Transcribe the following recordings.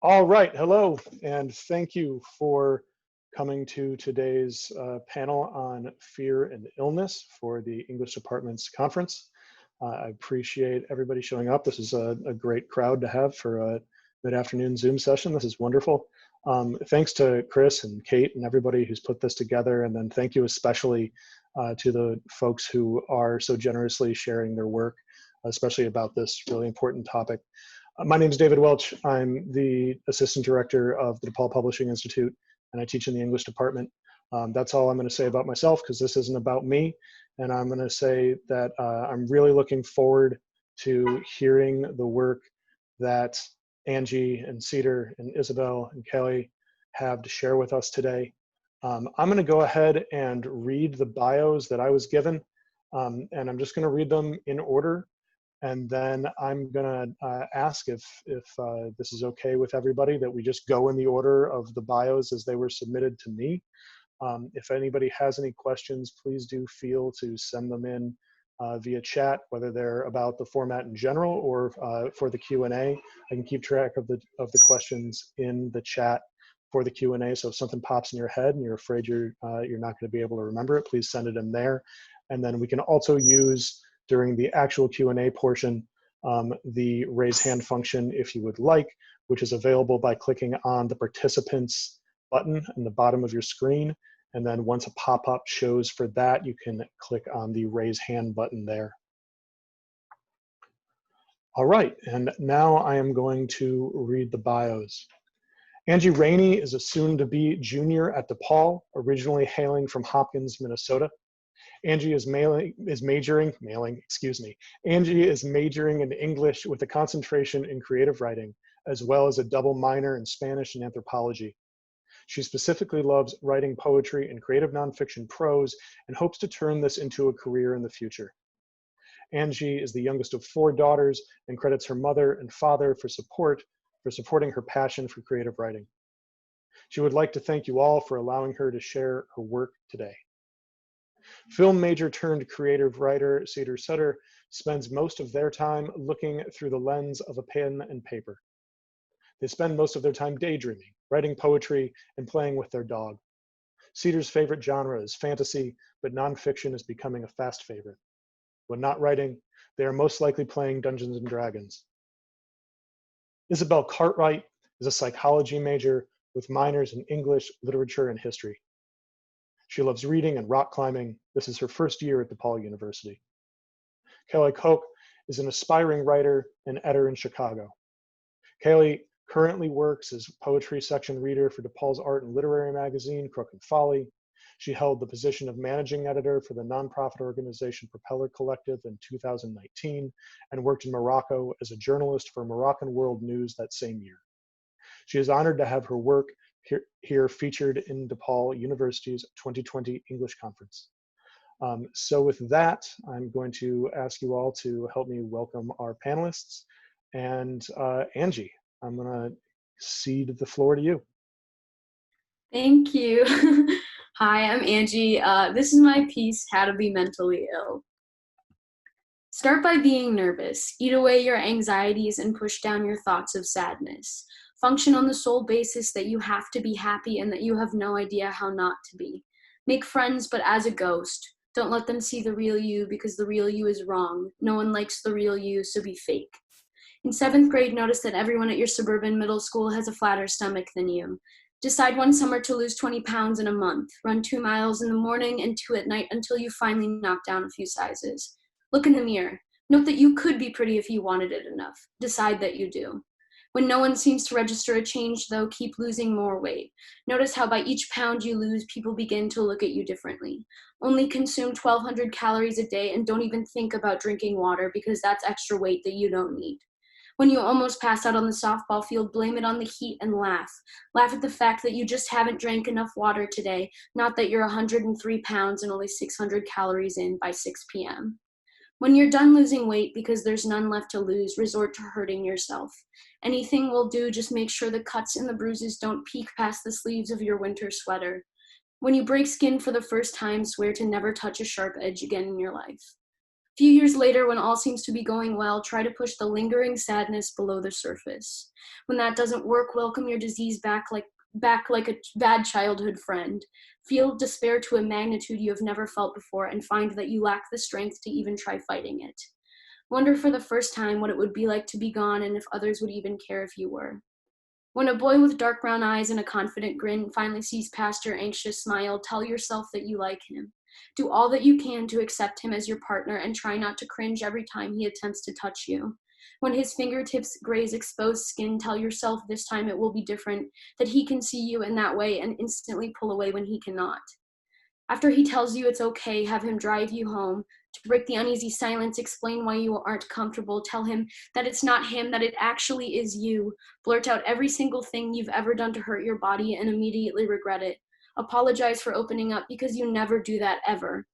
All right, hello, and thank you for coming to today's panel on fear and illness for the English Department's conference. I appreciate everybody showing up. This is a great crowd to have for a mid-afternoon Zoom session. This is wonderful. Thanks to Chris and Kate and everybody who's put this together, and then thank you especially to the folks who are so generously sharing their work, especially about this really important topic. My name is David Welch. I'm the Assistant Director of the DePaul Publishing Institute, and I teach in the English department. That's all I'm going to say about myself, because this isn't about me. And I'm going to say that I'm really looking forward to hearing the work that Angie and Cedar and Isabel and Kelly have to share with us today. I'm going to go ahead and read the bios that I was given, and I'm just going to read them in order. And then I'm gonna ask if this is okay with everybody, that we just go in the order of the bios as they were submitted to me. If anybody has any questions, please do feel to send them in via chat, whether they're about the format in general or for the Q&A. I can keep track of the questions in the chat for the Q&A. So if something pops in your head and you're afraid you're not going to be able to remember it, please send it in there. And then we can also use, during the actual Q&A portion, the raise hand function if you would like, which is available by clicking on the participants button in the bottom of your screen. And then once a pop-up shows for that, you can click on the raise hand button there. All right, and now I am going to read the bios. Angie Raney is a soon-to-be junior at DePaul, originally hailing from Hopkins, Minnesota. Angie is majoring in English with a concentration in creative writing, as well as a double minor in Spanish and Anthropology. She specifically loves writing poetry and creative nonfiction prose and hopes to turn this into a career in the future. Angie is the youngest of 4 daughters and credits her mother and father for supporting her passion for creative writing. She would like to thank you all for allowing her to share her work today. Film major turned creative writer Cedar Sutter spends most of their time looking through the lens of a pen and paper. They spend most of their time daydreaming, writing poetry, and playing with their dog. Cedar's favorite genre is fantasy, but nonfiction is becoming a fast favorite. When not writing, they are most likely playing Dungeons and Dragons. Isabel Cartwright is a psychology major with minors in English, literature, and history. She loves reading and rock climbing. This is her first year at DePaul University. Kelly Koch is an aspiring writer and editor in Chicago. Kelly currently works as poetry section reader for DePaul's art and literary magazine, Crook and Folly. She held the position of managing editor for the nonprofit organization Propeller Collective in 2019 and worked in Morocco as a journalist for Moroccan World News that same year. She is honored to have her work here featured in DePaul University's 2020 English Conference. So with that, I'm going to ask you all to help me welcome our panelists. And Angie, I'm gonna cede the floor to you. Thank you. Hi, I'm Angie. This is my piece, How to Be Mentally Ill. Start by being nervous. Eat away your anxieties and push down your thoughts of sadness. Function on the sole basis that you have to be happy and that you have no idea how not to be. Make friends, but as a ghost. Don't let them see the real you because the real you is wrong. No one likes the real you, so be fake. In 7th grade, notice that everyone at your suburban middle school has a flatter stomach than you. Decide one summer to lose 20 pounds in a month. Run 2 miles in the morning and 2 at night until you finally knock down a few sizes. Look in the mirror. Note that you could be pretty if you wanted it enough. Decide that you do. When no one seems to register a change, though, keep losing more weight. Notice how by each pound you lose, people begin to look at you differently. Only consume 1,200 calories a day and don't even think about drinking water because that's extra weight that you don't need. When you almost pass out on the softball field, blame it on the heat and laugh. Laugh at the fact that you just haven't drank enough water today, not that you're 103 pounds and only 600 calories in by 6 p.m. When you're done losing weight because there's none left to lose, resort to hurting yourself. Anything will do, just make sure the cuts and the bruises don't peek past the sleeves of your winter sweater. When you break skin for the first time, swear to never touch a sharp edge again in your life. Few years later, when all seems to be going well, try to push the lingering sadness below the surface. When that doesn't work, welcome your disease back like a bad childhood friend. Feel despair to a magnitude you have never felt before and find that you lack the strength to even try fighting it. Wonder for the first time what it would be like to be gone and if others would even care if you were. When a boy with dark brown eyes and a confident grin finally sees past your anxious smile, tell yourself that you like him. Do all that you can to accept him as your partner and try not to cringe every time he attempts to touch you. When his fingertips graze exposed skin, tell yourself this time it will be different, that he can see you in that way and instantly pull away when he cannot. After he tells you it's okay, have him drive you home. To break the uneasy silence, explain why you aren't comfortable. Tell him that it's not him, that it actually is you. Blurt out every single thing you've ever done to hurt your body and immediately regret it. Apologize for opening up because you never do that ever.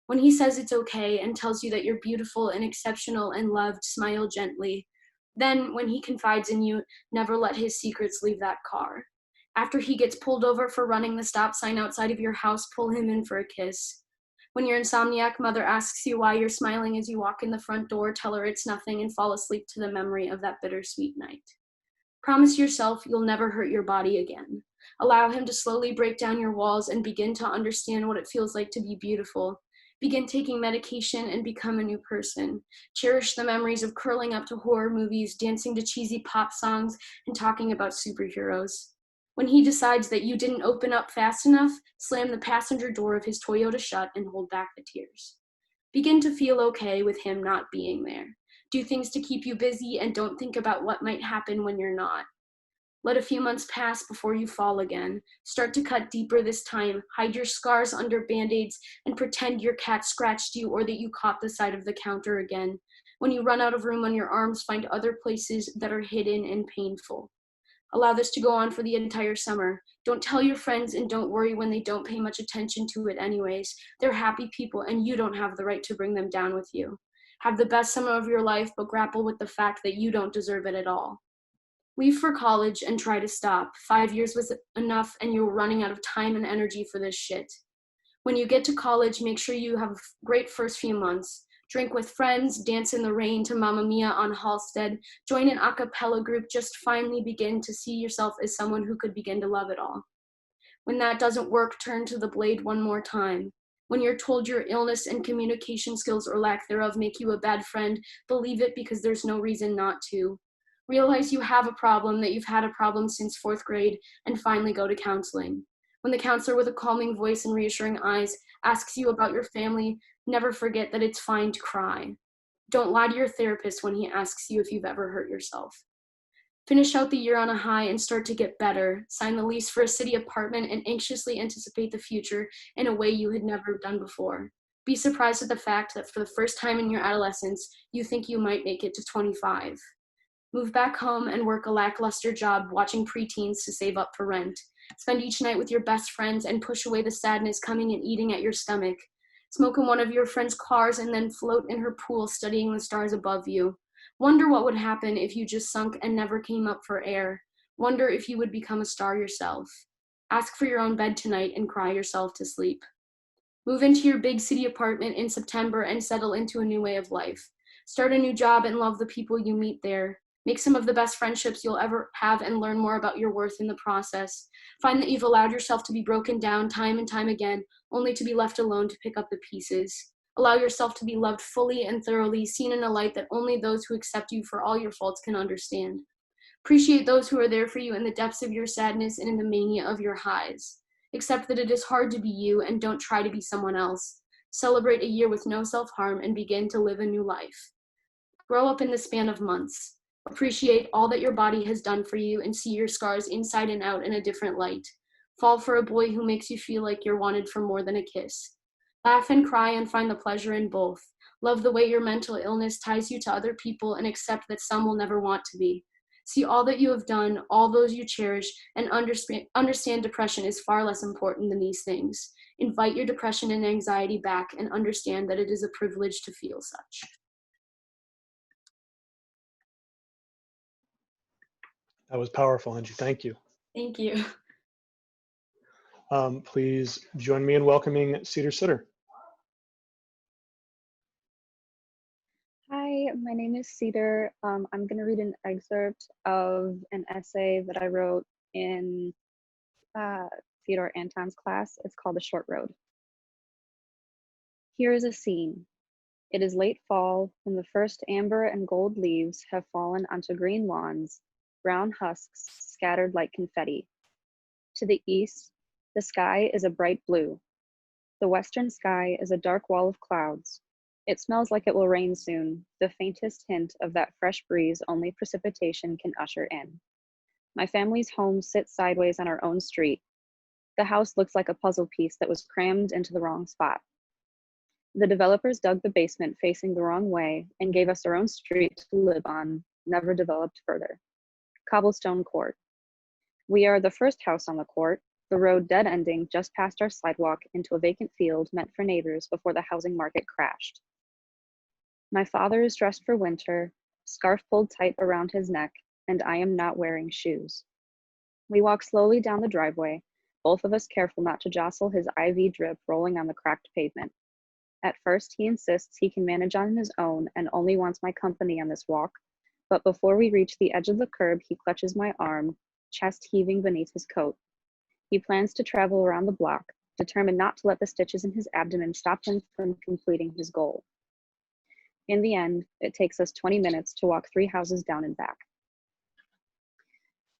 When he says it's okay and tells you that you're beautiful and exceptional and loved, smile gently. Then, when he confides in you, never let his secrets leave that car. After he gets pulled over for running the stop sign outside of your house, pull him in for a kiss. When your insomniac mother asks you why you're smiling as you walk in the front door, tell her it's nothing and fall asleep to the memory of that bittersweet night. Promise yourself you'll never hurt your body again. Allow him to slowly break down your walls and begin to understand what it feels like to be beautiful. Begin taking medication and become a new person. Cherish the memories of curling up to horror movies, dancing to cheesy pop songs, and talking about superheroes. When he decides that you didn't open up fast enough, slam the passenger door of his Toyota shut and hold back the tears. Begin to feel okay with him not being there. Do things to keep you busy and don't think about what might happen when you're not. Let a few months pass before you fall again. Start to cut deeper this time. Hide your scars under band-aids and pretend your cat scratched you or that you caught the side of the counter again. When you run out of room on your arms, find other places that are hidden and painful. Allow this to go on for the entire summer. Don't tell your friends and don't worry when they don't pay much attention to it anyways. They're happy people and you don't have the right to bring them down with you. Have the best summer of your life, but grapple with the fact that you don't deserve it at all. Leave for college and try to stop. 5 years was enough and you're running out of time and energy for this shit. When you get to college, make sure you have a great first few months. Drink with friends, dance in the rain to Mamma Mia on Halsted, join an a cappella group, just finally begin to see yourself as someone who could begin to love it all. When that doesn't work, turn to the blade one more time. When you're told your illness and communication skills or lack thereof make you a bad friend, believe it because there's no reason not to. Realize you have a problem, that you've had a problem since 4th grade, and finally go to counseling. When the counselor with a calming voice and reassuring eyes asks you about your family, never forget that it's fine to cry. Don't lie to your therapist when he asks you if you've ever hurt yourself. Finish out the year on a high and start to get better. Sign the lease for a city apartment and anxiously anticipate the future in a way you had never done before. Be surprised at the fact that for the first time in your adolescence, you think you might make it to 25. Move back home and work a lackluster job watching preteens to save up for rent. Spend each night with your best friends and push away the sadness coming and eating at your stomach. Smoke in one of your friend's cars and then float in her pool studying the stars above you. Wonder what would happen if you just sunk and never came up for air. Wonder if you would become a star yourself. Ask for your own bed tonight and cry yourself to sleep. Move into your big city apartment in September and settle into a new way of life. Start a new job and love the people you meet there. Make some of the best friendships you'll ever have and learn more about your worth in the process. Find that you've allowed yourself to be broken down time and time again, only to be left alone to pick up the pieces. Allow yourself to be loved fully and thoroughly, seen in a light that only those who accept you for all your faults can understand. Appreciate those who are there for you in the depths of your sadness and in the mania of your highs. Accept that it is hard to be you and don't try to be someone else. Celebrate a year with no self-harm and begin to live a new life. Grow up in the span of months. Appreciate all that your body has done for you and see your scars inside and out in a different light. Fall for a boy who makes you feel like you're wanted for more than a kiss. Laugh and cry and find the pleasure in both. Love the way your mental illness ties you to other people and accept that some will never want to be. See all that you have done, all those you cherish, and understand depression is far less important than these things. Invite your depression and anxiety back and understand that it is a privilege to feel such. That was powerful, Angie. Thank you. Thank you. Please join me in welcoming Cedar Sitter. Hi, my name is Cedar. I'm going to read an excerpt of an essay that I wrote in Theodore Anton's class. It's called A Short Road. Here is a scene. It is late fall when the first amber and gold leaves have fallen onto green lawns, brown husks scattered like confetti. To the east, the sky is a bright blue. The western sky is a dark wall of clouds. It smells like it will rain soon, the faintest hint of that fresh breeze only precipitation can usher in. My family's home sits sideways on our own street. The house looks like a puzzle piece that was crammed into the wrong spot. The developers dug the basement facing the wrong way and gave us our own street to live on, never developed further. Cobblestone Court. We are the first house on the court, the road dead-ending just past our sidewalk into a vacant field meant for neighbors before the housing market crashed. My father is dressed for winter, scarf pulled tight around his neck, and I am not wearing shoes. We walk slowly down the driveway, both of us careful not to jostle his IV drip rolling on the cracked pavement. At first, he insists he can manage on his own and only wants my company on this walk, but before we reach the edge of the curb, he clutches my arm, chest heaving beneath his coat. He plans to travel around the block, determined not to let the stitches in his abdomen stop him from completing his goal. In the end, it takes us 20 minutes to walk 3 houses down and back.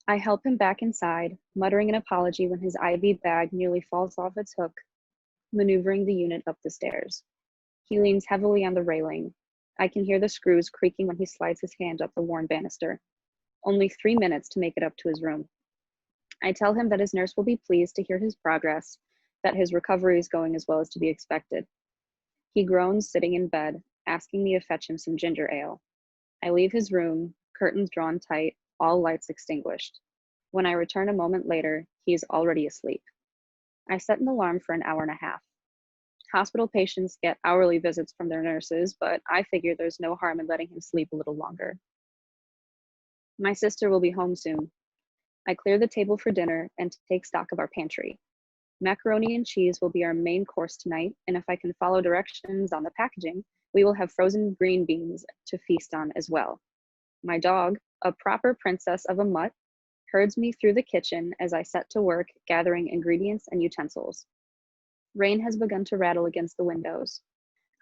I help him back inside, muttering an apology when his IV bag nearly falls off its hook, maneuvering the unit up the stairs. He leans heavily on the railing. I can hear the screws creaking when he slides his hand up the worn banister. Only 3 minutes to make it up to his room. I tell him that his nurse will be pleased to hear his progress, that his recovery is going as well as to be expected. He groans sitting in bed, asking me to fetch him some ginger ale. I leave his room, curtains drawn tight, all lights extinguished. When I return a moment later, he is already asleep. I set an alarm for an hour and a half. Hospital patients get hourly visits from their nurses, but I figure there's no harm in letting him sleep a little longer. My sister will be home soon. I clear the table for dinner and take stock of our pantry. Macaroni and cheese will be our main course tonight, and if I can follow directions on the packaging, we will have frozen green beans to feast on as well. My dog, a proper princess of a mutt, herds me through the kitchen as I set to work gathering ingredients and utensils. Rain has begun to rattle against the windows.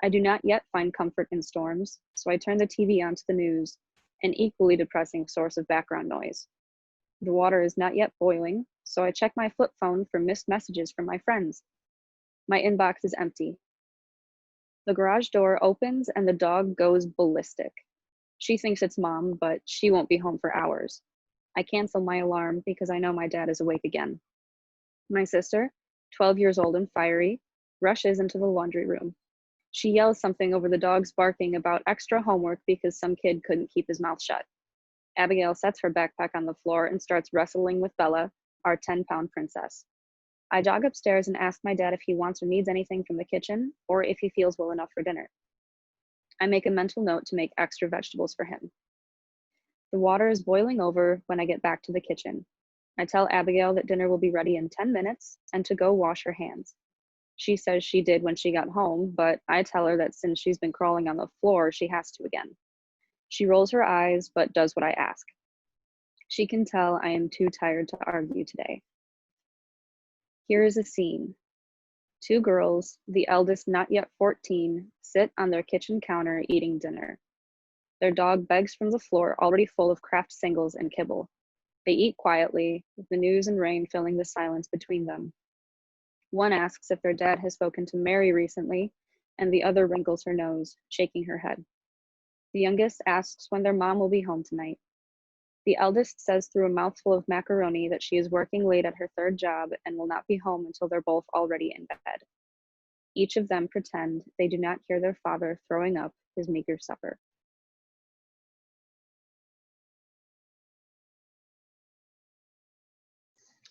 I do not yet find comfort in storms, so I turn the TV on to the news, an equally depressing source of background noise. The water is not yet boiling, so I check my flip phone for missed messages from my friends. My inbox is empty. The garage door opens and the dog goes ballistic. She thinks it's Mom, but she won't be home for hours. I cancel my alarm because I know my dad is awake again. My sister, 12 years old and fiery, rushes into the laundry room. She yells something over the dog's barking about extra homework because some kid couldn't keep his mouth shut. Abigail sets her backpack on the floor and starts wrestling with Bella, our 10-pound princess. I jog upstairs and ask my dad if he wants or needs anything from the kitchen or if he feels well enough for dinner. I make a mental note to make extra vegetables for him. The water is boiling over when I get back to the kitchen. I tell Abigail that dinner will be ready in 10 minutes and to go wash her hands. She says she did when she got home, but I tell her that since she's been crawling on the floor, she has to again. She rolls her eyes, but does what I ask. She can tell I am too tired to argue today. Here is a scene. 2 girls, the eldest not yet 14, sit on their kitchen counter eating dinner. Their dog begs from the floor, already full of Kraft singles and kibble. They eat quietly, with the news and rain filling the silence between them. One asks if their dad has spoken to Mary recently, and the other wrinkles her nose, shaking her head. The youngest asks when their mom will be home tonight. The eldest says through a mouthful of macaroni that she is working late at her 3rd job and will not be home until they're both already in bed. Each of them pretend they do not hear their father throwing up his meager supper.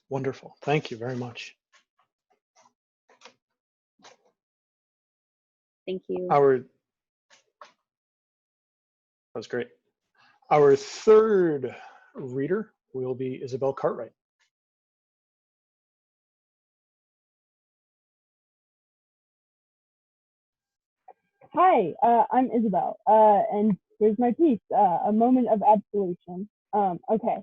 Wonderful. Thank you very much. Thank you. That was great. Our 3rd reader will be Isabel Cartwright. Hi, I'm Isabel, and here's my piece, a moment of absolution. Okay.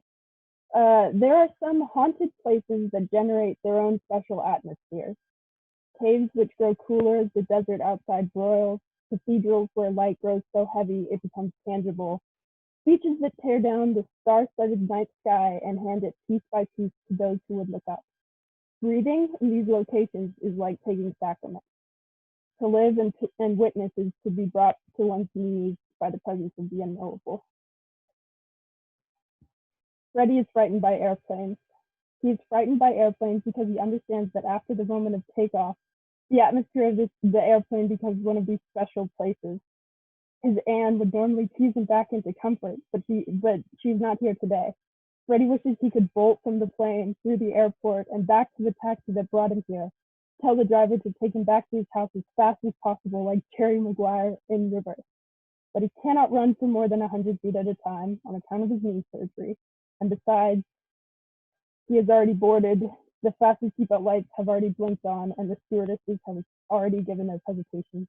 There are some haunted places that generate their own special atmospheres. Caves which grow cooler as the desert outside broils, cathedrals where light grows so heavy it becomes tangible, beaches that tear down the star-studded night sky and hand it piece by piece to those who would look up. Breathing in these locations is like taking sacrament. To live and witness is to be brought to one's knees by the presence of the unknowable. Freddie is frightened by airplanes. He is frightened by airplanes because he understands that after the moment of takeoff, the atmosphere of the airplane becomes one of these special places. His Anne would normally tease him back into comfort, but she's not here today. Freddie wishes he could bolt from the plane through the airport and back to the taxi that brought him here, tell the driver to take him back to his house as fast as possible like Jerry Maguire in reverse. But he cannot run for more than 100 feet at a time on account of his knee surgery. And besides, he has already boarded, the fastest seatbelt lights have already blinked on, and the stewardesses have already given their hesitation.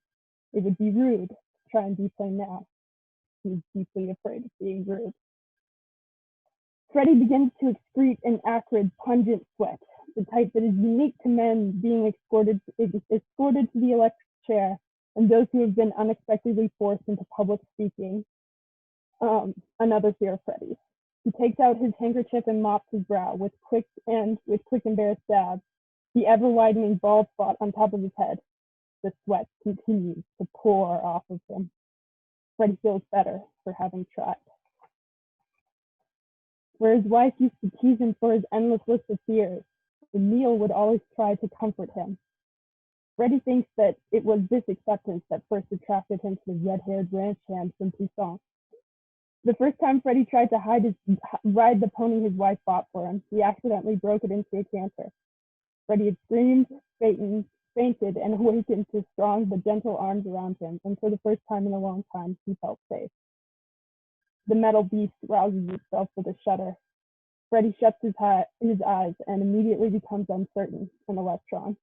It would be rude to try and deplane now. He is deeply afraid of being rude. Freddie begins to excrete an acrid, pungent sweat, the type that is unique to men being escorted to the electric chair and those who have been unexpectedly forced into public speaking. Another fear of Freddie's. He takes out his handkerchief and mops his brow with quick embarrassed dabs, the ever-widening bald spot on top of his head. The sweat continues to pour off of him. Freddie feels better for having tried. Where his wife used to tease him for his endless list of fears, Emile would always try to comfort him. Freddie thinks that it was this acceptance that first attracted him to the red-haired ranch hand from Toussaint. The first time Freddie tried to ride the pony his wife bought for him, he accidentally broke it into a canter. Freddie had screamed, fainted, and awakened to strong but gentle arms around him, and for the first time in a long time, he felt safe. The metal beast rouses itself with a shudder. Freddie shuts his eyes and immediately becomes uncertain, an electron.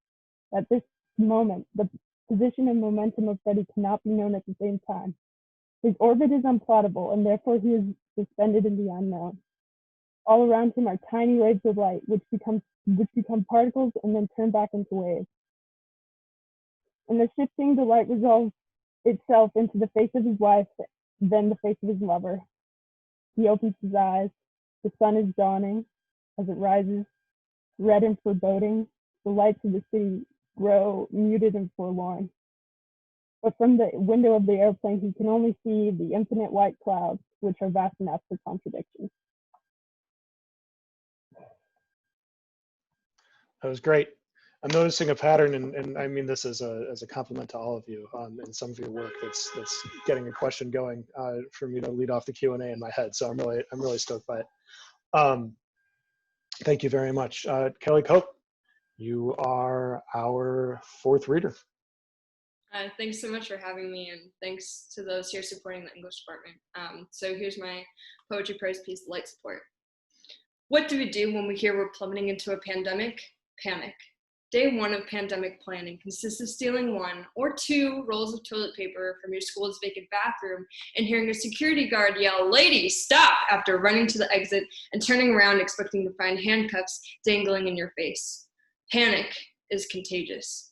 At this moment, the position and momentum of Freddie cannot be known at the same time. His orbit is unplottable, and therefore he is suspended in the unknown. All around him are tiny waves of light, which become particles and then turn back into waves. In the shifting, the light resolves itself into the face of his wife, then the face of his lover. He opens his eyes. The sun is dawning. As it rises, red and foreboding, the lights of the city grow muted and forlorn. But from the window of the airplane, he can only see the infinite white clouds, which are vast enough for contradiction. That was great. I'm noticing a pattern, and I mean this as a compliment to all of you in some of your work that's getting a question going for me to lead off the Q&A in my head. So I'm really stoked by it. Thank you very much, Kelly Koch. You are our fourth reader. Thanks so much for having me, and thanks to those here supporting the English department. So here's my poetry prose piece, Light Support. What do we do when we hear we're plummeting into a pandemic? Panic. Day one of pandemic planning consists of stealing 1 or 2 rolls of toilet paper from your school's vacant bathroom and hearing a security guard yell, "Lady, stop!" after running to the exit and turning around expecting to find handcuffs dangling in your face. Panic is contagious.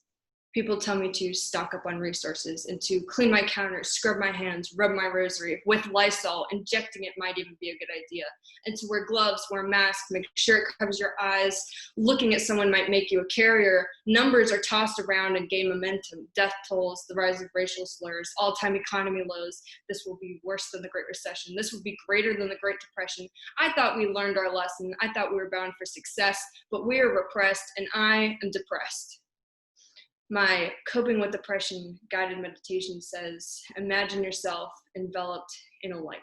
People tell me to stock up on resources and to clean my counters, scrub my hands, rub my rosary. With Lysol, injecting it might even be a good idea. And to wear gloves, wear a mask, make sure it covers your eyes. Looking at someone might make you a carrier. Numbers are tossed around and gain momentum. Death tolls, the rise of racial slurs, all-time economy lows. This will be worse than the Great Recession. This will be greater than the Great Depression. I thought we learned our lesson. I thought we were bound for success, but we are repressed, and I am depressed. My coping with depression guided meditation says, imagine yourself enveloped in a light.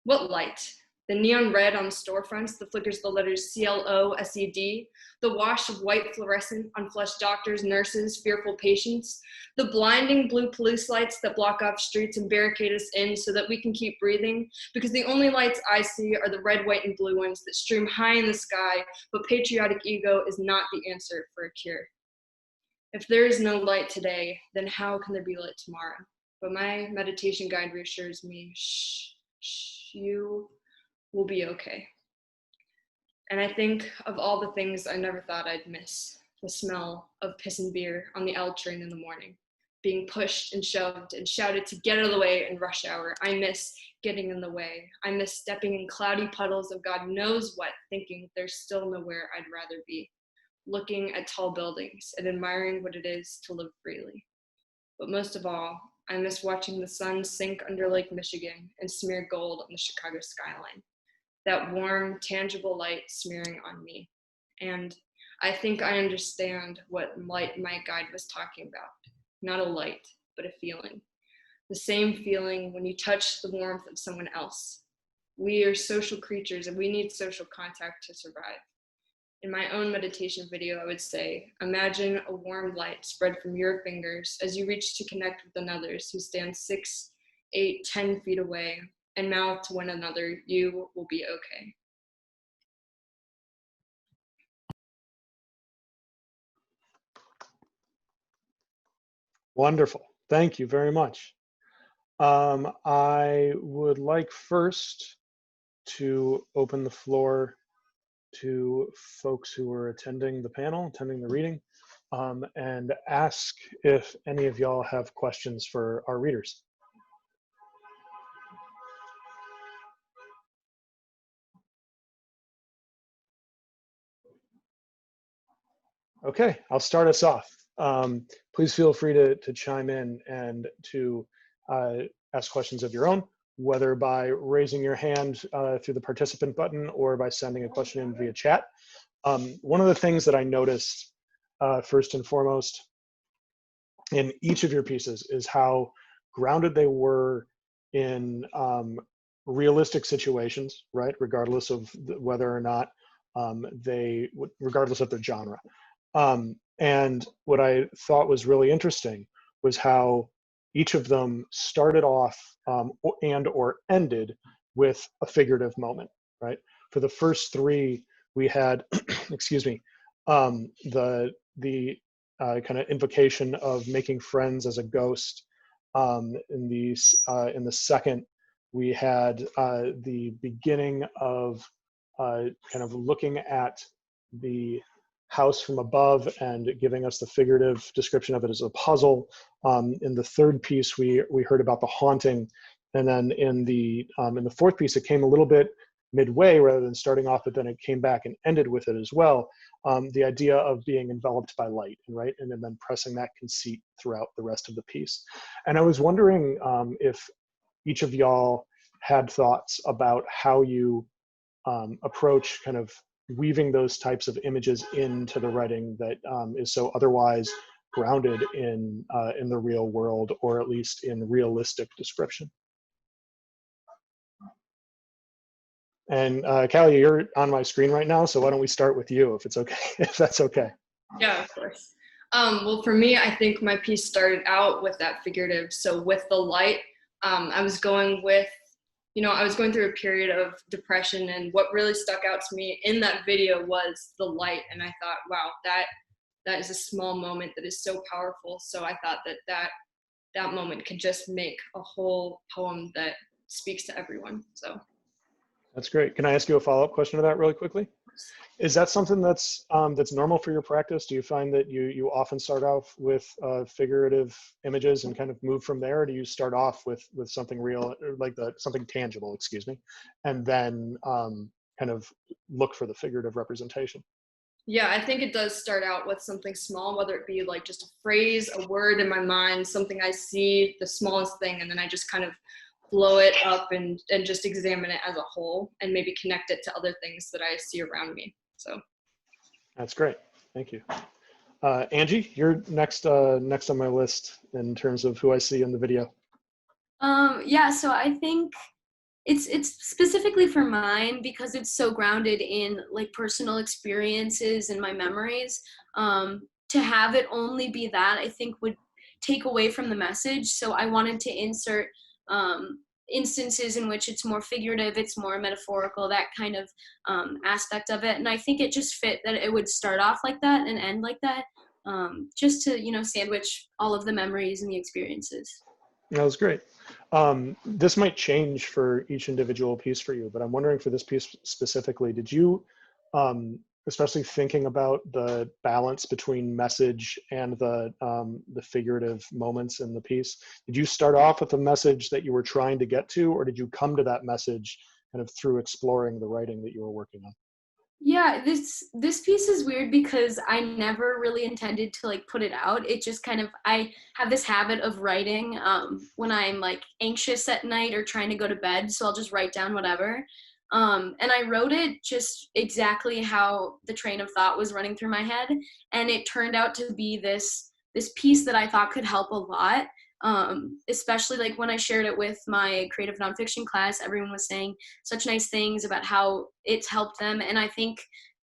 What light? The neon red on storefronts that flickers the letters CLOSED, the wash of white fluorescent on flushed doctors, nurses, fearful patients, the blinding blue police lights that block off streets and barricade us in so that we can keep breathing, because the only lights I see are the red, white, and blue ones that stream high in the sky, but patriotic ego is not the answer for a cure. If there is no light today, then how can there be light tomorrow? but my meditation guide reassures me, shh, shh, you will be okay. And I think of all the things I never thought I'd miss: the smell of piss and beer on the L train in the morning, being pushed and shoved and shouted to get out of the way in rush hour. I miss getting in the way. I miss stepping in cloudy puddles of God knows what, thinking there's still nowhere I'd rather be, looking at tall buildings and admiring what it is to live freely. But most of all, I miss watching the sun sink under Lake Michigan and smear gold on the Chicago skyline, that warm, tangible light smearing on me. And I think I understand what light my guide was talking about. Not a light, but a feeling. The same feeling when you touch the warmth of someone else. We are social creatures and we need social contact to survive. In my own meditation video, I would say, imagine a warm light spread from your fingers as you reach to connect with another's who stand 6, 8, 10 feet away, and mouth to one another, you will be okay. Wonderful. Thank you very much. I would like first to open the floor to folks who are attending the panel, attending the reading, and ask if any of y'all have questions for our readers. Okay, I'll start us off. Please feel free to chime in and to ask questions of your own, whether by raising your hand through the participant button or by sending a question in via chat. One of the things that I noticed first and foremost in each of your pieces is how grounded they were in realistic situations, right? Regardless of whether or not regardless of their genre. And what I thought was really interesting was how each of them started off or ended with a figurative moment, right? For the first three, we had, excuse me, the kind of invocation of making friends as a ghost. In the second, we had the beginning of kind of looking at the house from above and giving us the figurative description of it as a puzzle. In the third piece, we heard about the haunting, and then in the fourth piece, it came a little bit midway rather than starting off, but then it came back and ended with it as well. The idea of being enveloped by light, right, and then pressing that conceit throughout the rest of the piece. And I was wondering if each of y'all had thoughts about how you approach kind of weaving those types of images into the writing that is so otherwise grounded in the real world, or at least in realistic description. And Callie, you're on my screen right now, so why don't we start with you, if it's okay, if that's okay. Yeah, of course. Well, for me, I think my piece started out with that figurative. So with the light, I was going through a period of depression, and what really stuck out to me in that video was the light. And I thought, wow, that is a small moment that is so powerful. So I thought that moment could just make a whole poem that speaks to everyone. So that's great. Can I ask you a follow-up question to that really quickly? Is that something that's normal for your practice? Do you find that you often start off with figurative images and kind of move from there? Or do you start off with something real, like something tangible, excuse me, and then kind of look for the figurative representation? Yeah, I think it does start out with something small, whether it be like just a phrase, a word in my mind, something I see, the smallest thing, and then I just kind of blow it up and just examine it as a whole and maybe connect it to other things that I see around me. So that's great. Thank you. Angie, you're next on my list in terms of who I see in the video. Yeah, so I think it's specifically for mine because it's so grounded in like personal experiences and my memories. To have it only be that, I think would take away from the message. So I wanted to insert instances in which it's more figurative, it's more metaphorical, that kind of aspect of it. And I think it just fit that it would start off like that and end like that, just to, sandwich all of the memories and the experiences. That was great. This might change for each individual piece for you, but I'm wondering for this piece specifically, did you, especially thinking about the balance between message and the figurative moments in the piece, did you start off with a message that you were trying to get to, or did you come to that message kind of through exploring the writing that you were working on? Yeah, this piece is weird because I never really intended to like put it out. It just kind of, I have this habit of writing when I'm like anxious at night or trying to go to bed, so I'll just write down whatever. And I wrote it just exactly how the train of thought was running through my head, and it turned out to be this piece that I thought could help a lot. Especially like when I shared it with my creative nonfiction class, everyone was saying such nice things about how it's helped them. And I think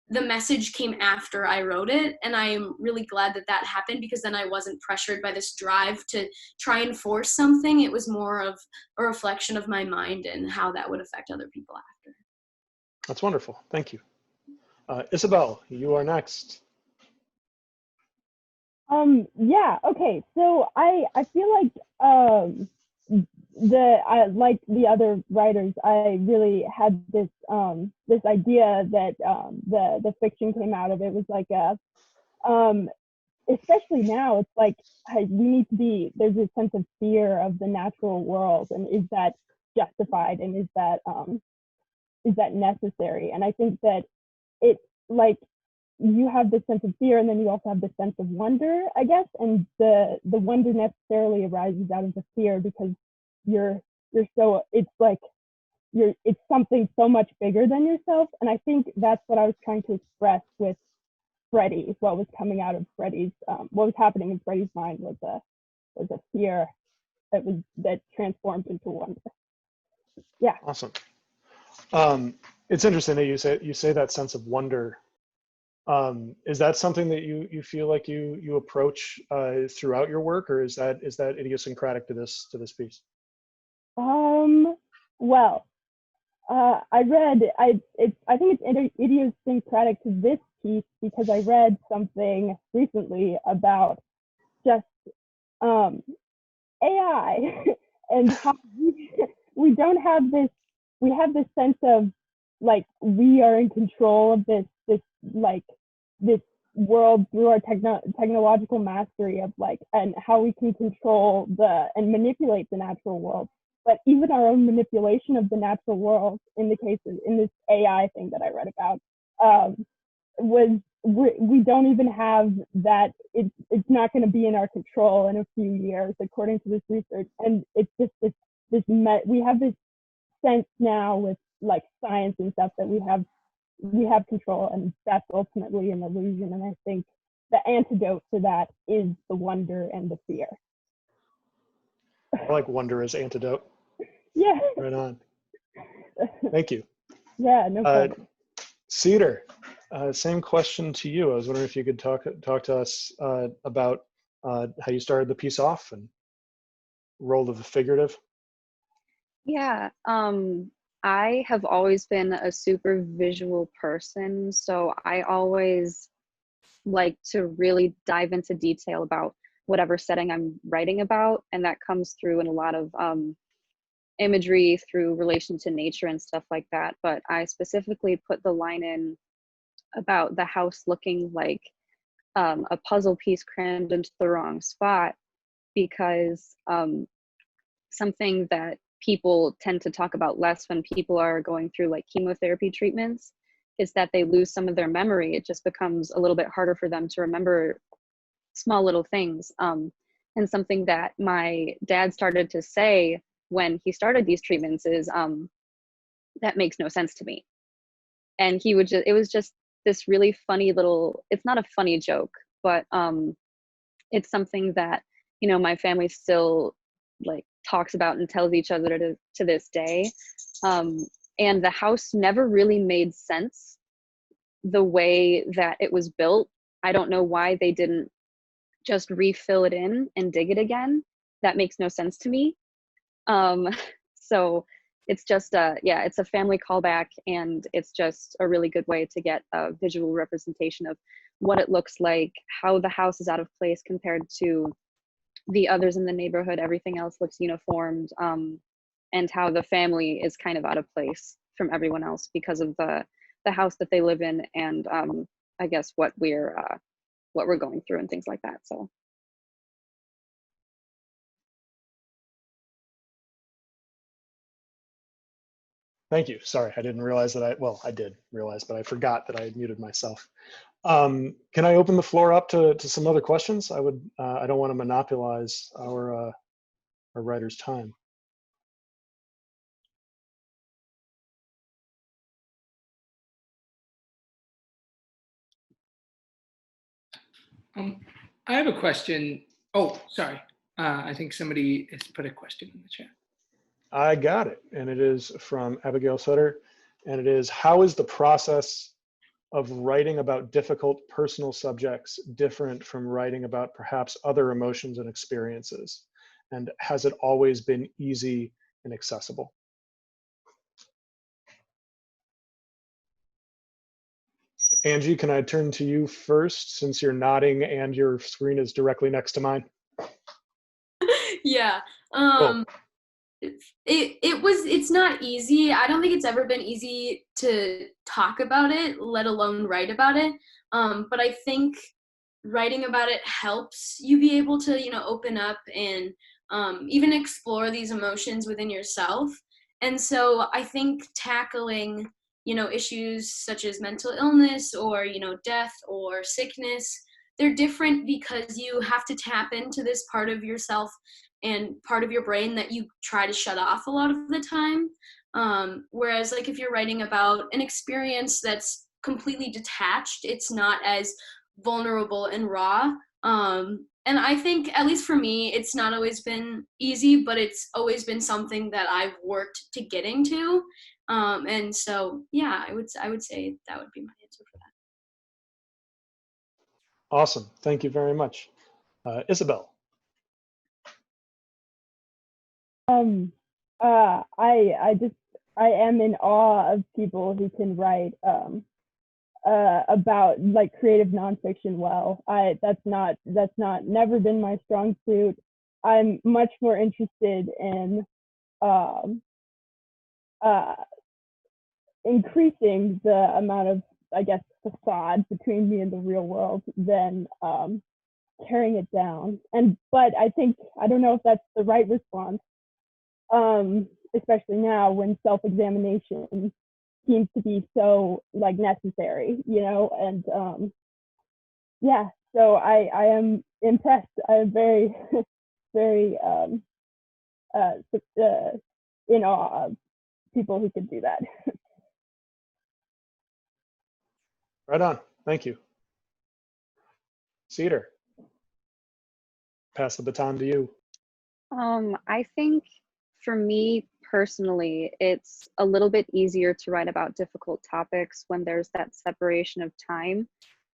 the message came after I wrote it. And I am really glad that that happened, because then I wasn't pressured by this drive to try and force something. It was more of a reflection of my mind and how that would affect other people after. That's wonderful. Thank you. Isabel, you are next. Yeah, okay. So I feel like like the other writers, I really had this this idea that the fiction came out of. It was like a especially now, it's like we need to be, there's a sense of fear of the natural world, and is that justified, and is that necessary? And I think that it, like, you have this sense of fear, and then you also have this sense of wonder, I guess, and the wonder necessarily arises out of the fear, because you're so, it's like it's something so much bigger than yourself. And I think that's what I was trying to express with Freddie. What was coming out of Freddie's, what was happening in Freddie's mind was a fear that transformed into wonder. Yeah. Awesome. It's interesting that you say that sense of wonder. Is that something that you feel like you approach throughout your work, or is that idiosyncratic to this piece? Well, I think it's idiosyncratic to this piece, because I read something recently about just AI and how we don't have this, we have this sense of like we are in control of this world through our technological mastery of like, and how we can control and manipulate the natural world. But even our own manipulation of the natural world, in this AI thing that I read about, we don't even have that. It's not going to be in our control in a few years, according to this research. And it's just we have this sense now with like science and stuff that we have control, and that's ultimately an illusion. And I think the antidote to that is the wonder and the fear. I like wonder as antidote. Yeah. Right on. Thank you. Yeah, no problem. Cedar, same question to you. I was wondering if you could talk to us about how you started the piece off and role of the figurative. Yeah, I have always been a super visual person, so I always like to really dive into detail about whatever setting I'm writing about, and that comes through in a lot of imagery through relation to nature and stuff like that. But I specifically put the line in about the house looking like a puzzle piece crammed into the wrong spot, because something that people tend to talk about less when people are going through like chemotherapy treatments is that they lose some of their memory. It just becomes a little bit harder for them to remember small little things. And something that my dad started to say when he started these treatments is, that makes no sense to me. And he would it was just this really funny little, it's not a funny joke, but it's something that, you know, my family still like talks about and tells each other to this day. And the house never really made sense the way that it was built. I don't know why they didn't just refill it in and dig it again. That makes no sense to me. So it's just it's a family callback, and it's just a really good way to get a visual representation of what it looks like, how the house is out of place compared to the others in the neighborhood, everything else looks uniformed, and how the family is kind of out of place from everyone else because of the house that they live in, and I guess what we're going through and things like that. So. Thank you. Sorry, I didn't realize that well, I did realize, but I forgot that I had muted myself. Can I open the floor up to some other questions? I don't want to monopolize our writer's time. I have a question. Oh, sorry. I think somebody has put a question in the chat. I got it, and it is from Abigail Sutter, and it is, how is the process of writing about difficult personal subjects different from writing about perhaps other emotions and experiences? And has it always been easy and accessible? Angie, can I turn to you first, since you're nodding and your screen is directly next to mine? Yeah. Cool. It's not easy. I don't think it's ever been easy to talk about it, let alone write about it. But I think writing about it helps you be able to, open up and even explore these emotions within yourself. And so I think tackling, issues such as mental illness or, death or sickness, they're different because you have to tap into this part of yourself and part of your brain that you try to shut off a lot of the time. Whereas like if you're writing about an experience that's completely detached, it's not as vulnerable and raw. And I think, at least for me, it's not always been easy, but it's always been something that I've worked to getting to. And so, yeah, I would say that would be my answer for that. Awesome. Thank you very much. Isabel. I am in awe of people who can write about like creative nonfiction well. That's never been my strong suit. I'm much more interested in increasing the amount of, I guess, facade between me and the real world than tearing it down. But I think, I don't know if that's the right response, especially now when self-examination seems to be so like necessary, and yeah, so I am impressed. I'm very, very in awe of people who could do that. Right on. Thank you. Cedar. Pass the baton to you. I think for me personally, it's a little bit easier to write about difficult topics when there's that separation of time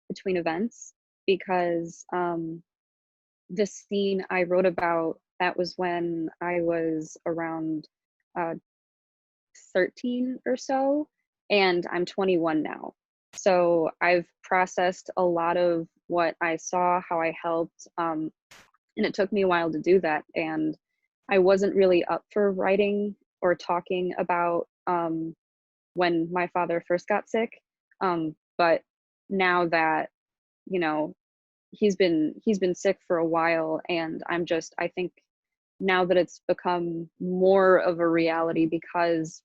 between events, because the scene I wrote about, that was when I was around 13 or so, and I'm 21 now. So I've processed a lot of what I saw, how I helped, and it took me a while to do that. And I wasn't really up for writing or talking about when my father first got sick. But now that, he's been sick for a while, and I think now that it's become more of a reality because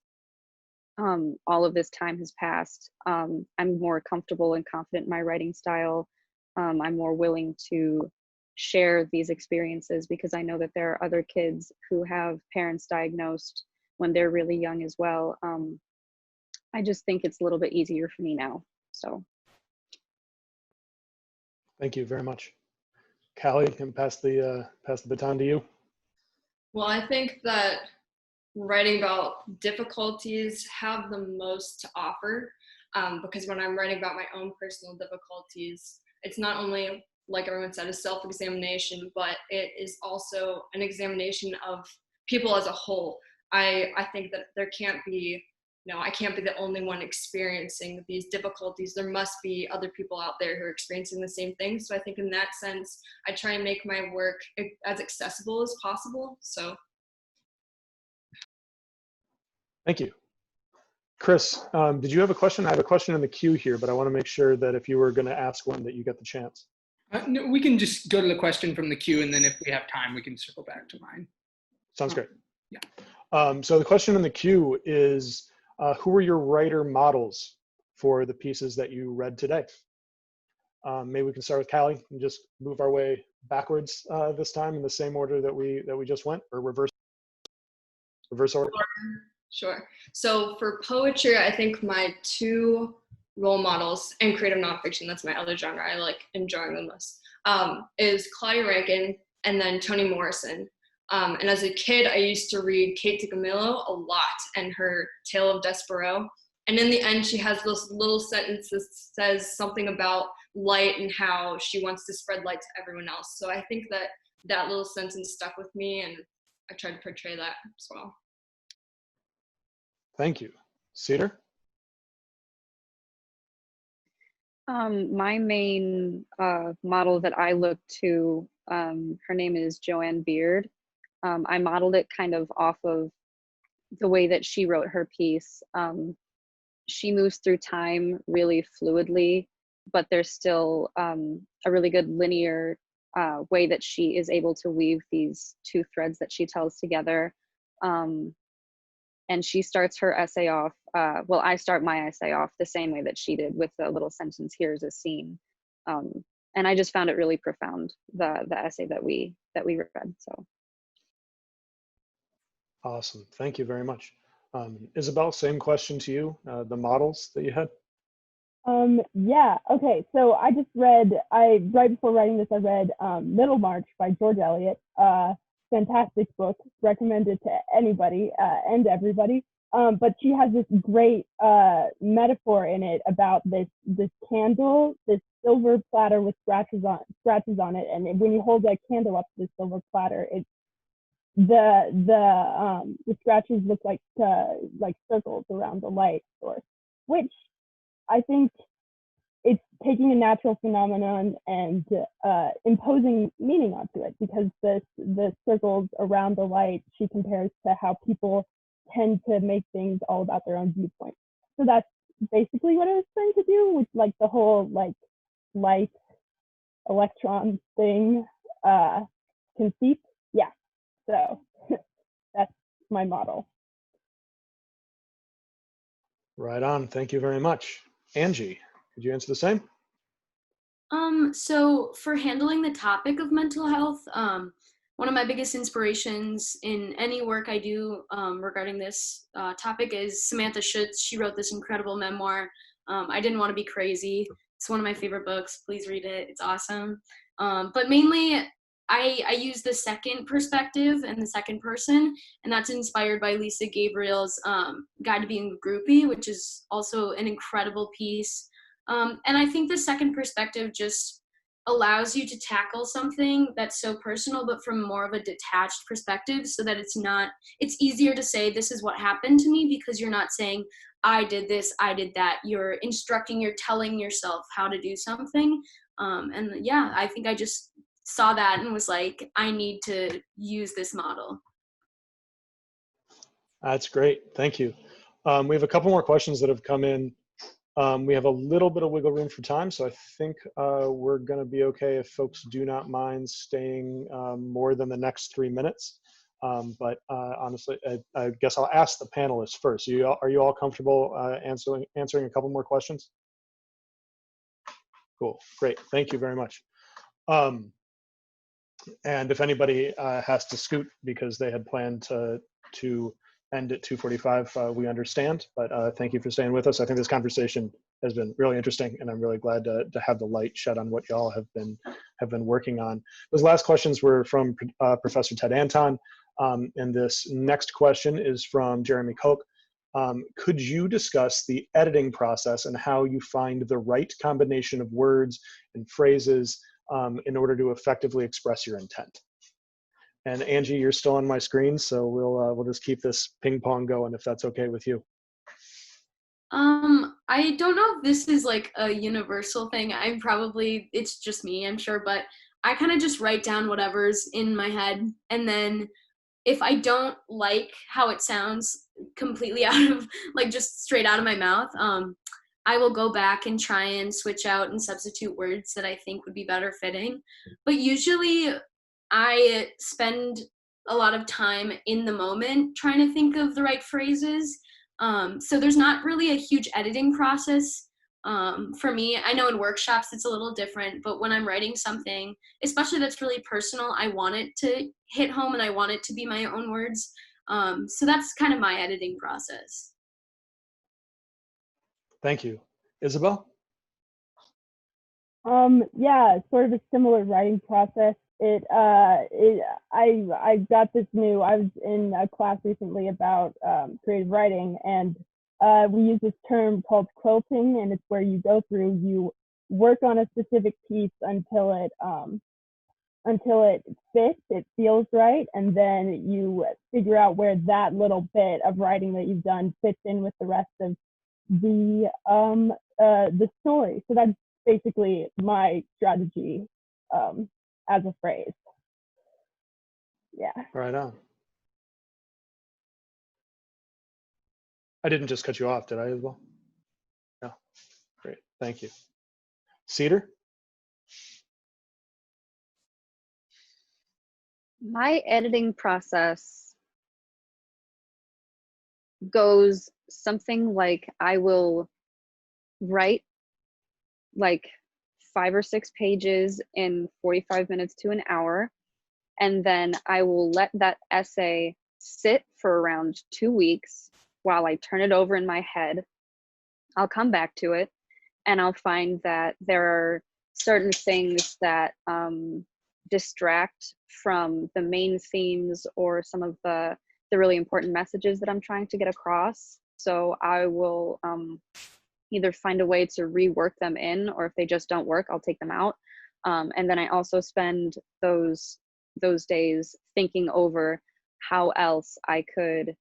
all of this time has passed, I'm more comfortable and confident in my writing style. I'm more willing to share these experiences because I know that there are other kids who have parents diagnosed when they're really young as well. I just think it's a little bit easier for me now. So. Thank you very much. Callie, can pass the baton to you. Well, I think that writing about difficulties have the most to offer, because when I'm writing about my own personal difficulties, it's not only, like everyone said, a self-examination, but it is also an examination of people as a whole. I think that there can't be I can't be the only one experiencing these difficulties. There must be other people out there who are experiencing the same thing. So I think in that sense, I try and make my work as accessible as possible. So. Thank you. Chris, did you have a question? I have a question in the queue here, but I want to make sure that if you were going to ask one that you get the chance. No, we can just go to the question from the queue, and then if we have time, we can circle back to mine. Sounds great. Yeah. So the question in the queue is, who were your writer models for the pieces that you read today? Maybe we can start with Callie and just move our way backwards this time in the same order that we just went, or reverse order. Sure. So for poetry, I think my two role models, and creative nonfiction, that's my other genre I like enjoying the most, is Claudia Rankin and then Toni Morrison. And as a kid, I used to read Kate DiCamillo a lot and her Tale of Despereaux. And in the end, she has this little sentence that says something about light and how she wants to spread light to everyone else. So I think that that little sentence stuck with me, and I tried to portray that as well. Thank you. Cedar? My main model that I look to, her name is Joanne Beard. I modeled it kind of off of the way that she wrote her piece. She moves through time really fluidly, but there's still a really good linear way that she is able to weave these two threads that she tells together. And she starts her essay off, well, I start my essay off the same way that she did, with the little sentence, "Here's a scene." And I just found it really profound, the essay that we read, so. Awesome, thank you very much. Isabel, same question to you, the models that you had? Yeah, okay, so I just read, right before writing this, I read Middlemarch by George Eliot. Fantastic book, recommended to anybody and everybody. But she has this great metaphor in it about this candle, this silver platter with scratches on it, and when you hold that candle up to the silver platter, the scratches look like circles around the light source, which I think it's taking a natural phenomenon and imposing meaning onto it, because the circles around the light, she compares to how people tend to make things all about their own viewpoint. So that's basically what I was trying to do with like the whole like light electron thing conceit. Yeah, so that's my model. Right on, thank you very much. Angie, could you answer the same? So for handling the topic of mental health, one of my biggest inspirations in any work I do regarding this topic is Samantha Schutz. She wrote this incredible memoir, I Didn't Want to Be Crazy. It's one of my favorite books. Please read it. It's awesome. But mainly, I use the second perspective and the second person, and that's inspired by Lisa Gabriel's Guide to Being a Groupie, which is also an incredible piece. And I think the second perspective just allows you to tackle something that's so personal, but from more of a detached perspective, so that it's easier to say, this is what happened to me, because you're not saying, I did this, I did that. You're telling yourself how to do something. And yeah, I think I just saw that and was like, I need to use this model. That's great, thank you. We have a couple more questions that have come in. We have a little bit of wiggle room for time, so I think we're going to be okay if folks do not mind staying more than the next 3 minutes. But honestly, I guess I'll ask the panelists first. Are you all comfortable answering a couple more questions? Cool, great, thank you very much. And if anybody has to scoot because they had planned to end at 2:45, we understand, but thank you for staying with us. I think this conversation has been really interesting, and I'm really glad to have the light shed on what y'all have been working on. Those last questions were from Professor Ted Anton, and this next question is from Jeremy Koch. Could you discuss the editing process and how you find the right combination of words and phrases in order to effectively express your intent? And Angie, you're still on my screen, so we'll just keep this ping pong going if that's okay with you. I don't know if this is like a universal thing. It's just me, I'm sure, but I kind of just write down whatever's in my head. And then if I don't like how it sounds completely out of, like just straight out of my mouth, I will go back and try and switch out and substitute words that I think would be better fitting. But usually I spend a lot of time in the moment trying to think of the right phrases. So there's not really a huge editing process for me. I know in workshops it's a little different, but when I'm writing something, especially that's really personal, I want it to hit home and I want it to be my own words. So that's kind of my editing process. Thank you. Isabel? Yeah, sort of a similar writing process. I got this new, I was in a class recently about creative writing, and we use this term called quilting, and it's where you go through, you work on a specific piece until it fits, it feels right, and then you figure out where that little bit of writing that you've done fits in with the rest of the story. So that's basically my strategy as a phrase. Yeah. Right on. I didn't just cut you off, did I, Isabel? No. Great. Thank you. Cedar? My editing process goes something like I will write like 5 or 6 pages in 45 minutes to an hour, and then I will let that essay sit for around 2 weeks while I turn it over in my head. I'll come back to it and I'll find that there are certain things that distract from the main themes or some of the really important messages that I'm trying to get across. So I will either find a way to rework them in, or if they just don't work, I'll take them out. And then I also spend those days thinking over how else I could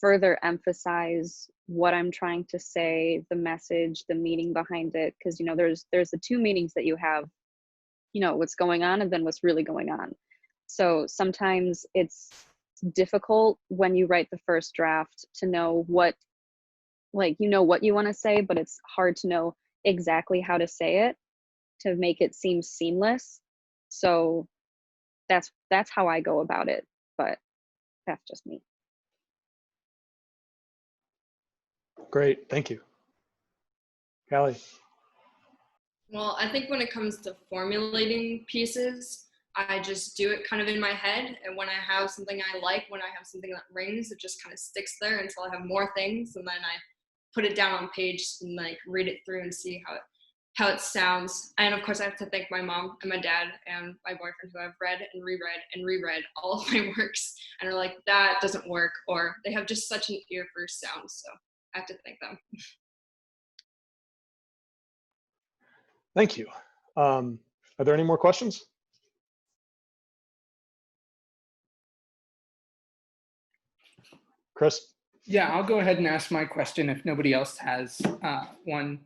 further emphasize what I'm trying to say, the message, the meaning behind it. Because, you know, there's the two meanings that you have, you know, what's going on and then what's really going on. So sometimes it's difficult when you write the first draft to know what, like, you know what you want to say, but it's hard to know exactly how to say it to make it seem seamless. So that's how I go about it, but that's just me. Great. Thank you. Callie? Well, I think when it comes to formulating pieces, I just do it kind of in my head. And when I have something I like, when I have something that rings, it just kind of sticks there until I have more things. And then I put it down on page and like read it through and see how it sounds. And of course I have to thank my mom and my dad and my boyfriend, who I've read and reread all of my works and are like, that doesn't work, or they have just such an ear for sound. So I have to thank them. Thank you. Are there any more questions? Chris? Yeah, I'll go ahead and ask my question if nobody else has one.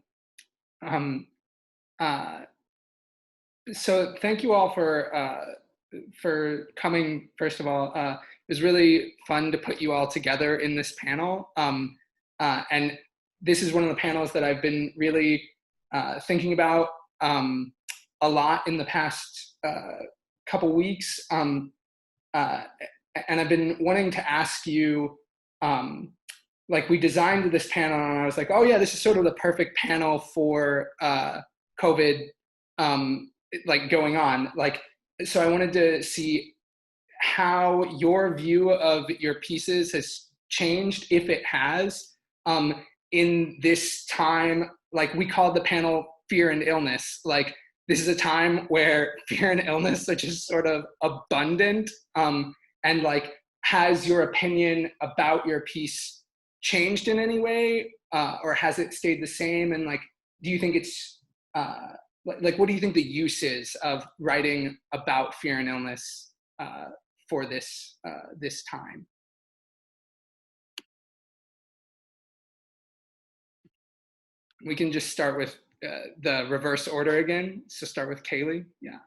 So thank you all for coming. First of all, it was really fun to put you all together in this panel. And this is one of the panels that I've been really thinking about a lot in the past couple weeks. And I've been wanting to ask you, like, we designed this panel and I was like, oh yeah, this is sort of the perfect panel for COVID, like going on. Like, so I wanted to see how your view of your pieces has changed, if it has, in this time. Like, we called the panel Fear and Illness. Like, this is a time where fear and illness are just sort of abundant. And like, has your opinion about your piece changed in any way, or has it stayed the same? And like, do you think it's, like, what do you think the use is of writing about fear and illness for this time? we can just start with the reverse order again. So start with Kaylee. Yeah.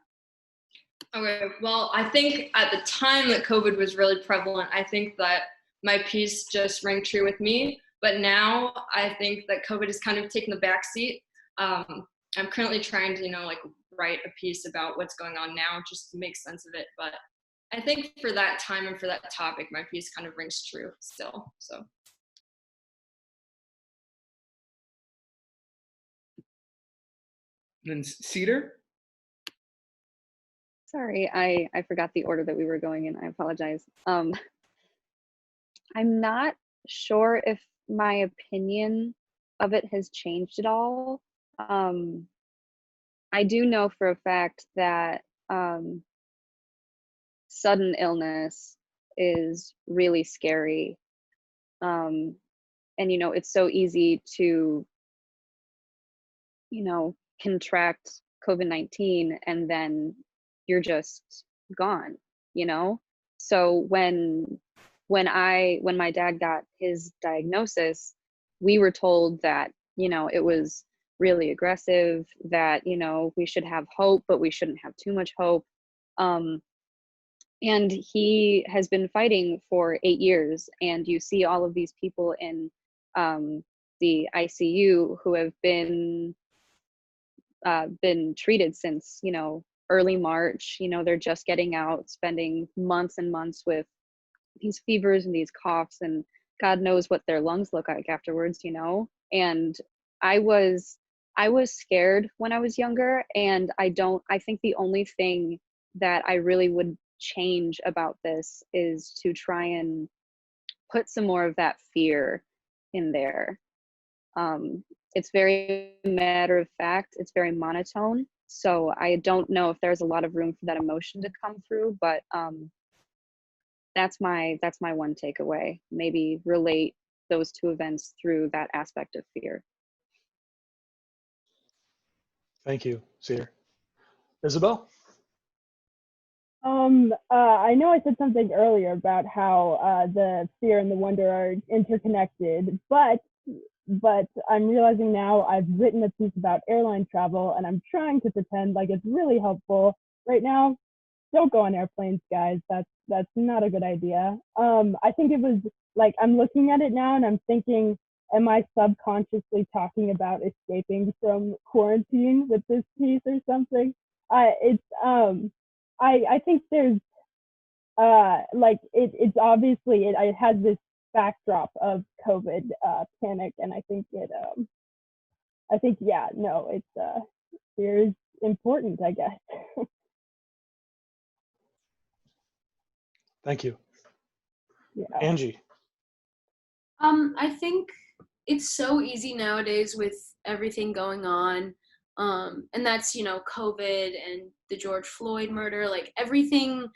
Okay, well, I think at the time that COVID was really prevalent, I think that my piece just rang true with me. But now I think that COVID has kind of taken the back seat. I'm currently trying to, like write a piece about what's going on now just to make sense of it. But I think for that time and for that topic, my piece kind of rings true still, so. And then Cedar? Sorry, I forgot the order that we were going in. I apologize. I'm not sure if my opinion of it has changed at all. I do know for a fact that sudden illness is really scary. And, it's so easy to, contract COVID-19 and then you're just gone, So when my dad got his diagnosis, we were told that, it was really aggressive, that, we should have hope, but we shouldn't have too much hope. And he has been fighting for 8 years, and you see all of these people in the ICU who have been treated since, early March. They're just getting out, spending months and months with these fevers and these coughs, and God knows what their lungs look like afterwards, And I was scared when I was younger, and I think the only thing that I really would change about this is to try and put some more of that fear in there. It's very matter of fact, it's very monotone. So I don't know if there's a lot of room for that emotion to come through, but that's my one takeaway. Maybe relate those two events through that aspect of fear. Thank you, Cedar. Isabel? I know I said something earlier about how the fear and the wonder are interconnected, but I'm realizing now I've written a piece about airline travel, and I'm trying to pretend like it's really helpful. Right now, don't go on airplanes, guys. That's not a good idea. I think it was like, I'm looking at it now and I'm thinking, am I subconsciously talking about escaping from quarantine with this piece or something? I think there's it's obviously it has this backdrop of COVID panic, and I think fear is important, I guess. Thank you. Yeah. Angie? I think it's so easy nowadays with everything going on. And that's, COVID and the George Floyd murder, like everything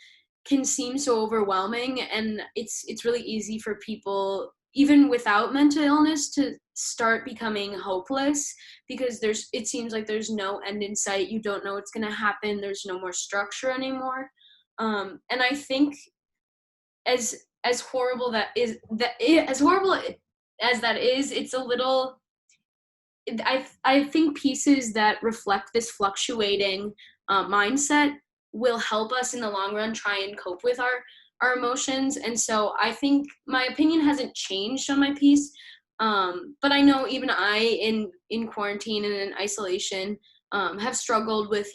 can seem so overwhelming, and it's really easy for people, even without mental illness, to start becoming hopeless because it seems like there's no end in sight. You don't know what's going to happen. There's no more structure anymore. And I think as horrible as horrible as that is, it's a little, I think pieces that reflect this fluctuating mindset will help us in the long run try and cope with our emotions. And so I think my opinion hasn't changed on my piece, but I know even I in quarantine and in isolation have struggled with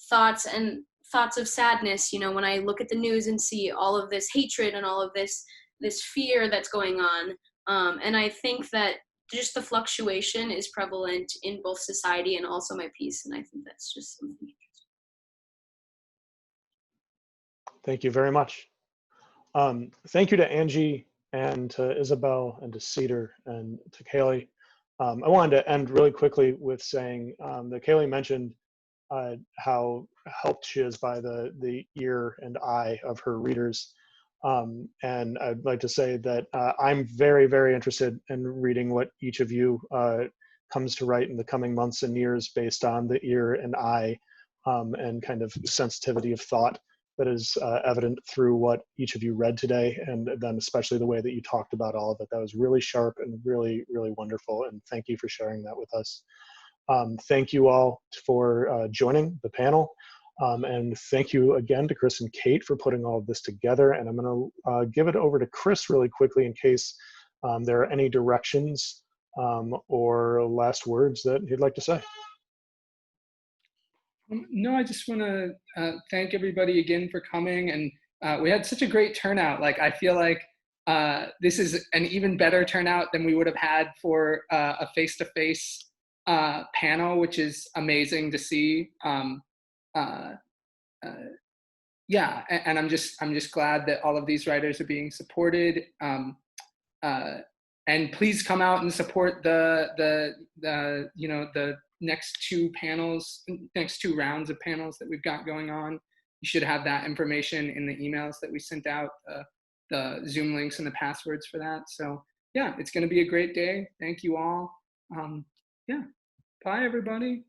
thoughts of sadness, when I look at the news and see all of this hatred and all of this fear that's going on. And I think that just the fluctuation is prevalent in both society and also my piece, and I think that's just something interesting. Thank you very much. Thank you to Angie and to Isabel and to Cedar and to Kaylee. I wanted to end really quickly with saying that Kaylee mentioned how helped she is by the ear and eye of her readers. And I'd like to say that I'm very, very interested in reading what each of you comes to write in the coming months and years based on the ear and eye and kind of sensitivity of thought that is evident through what each of you read today, and then especially the way that you talked about all of it. That was really sharp and really, really wonderful, and thank you for sharing that with us. Thank you all for joining the panel, and thank you again to Chris and Kate for putting all of this together. And I'm going to give it over to Chris really quickly in case there are any directions or last words that he'd like to say. No, I just want to thank everybody again for coming, and we had such a great turnout. Like, I feel like this is an even better turnout than we would have had for a face-to-face panel, which is amazing to see. Yeah, and I'm just glad that all of these writers are being supported. And please come out and support the next two rounds of panels that we've got going on. You should have that information in the emails that we sent out, the Zoom links and the passwords for that. So yeah, it's going to be a great day. Thank you all. Yeah, bye everybody.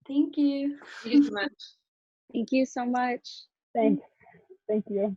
Thank you. Thank you so much. Thank you so much. Thanks. Thank you.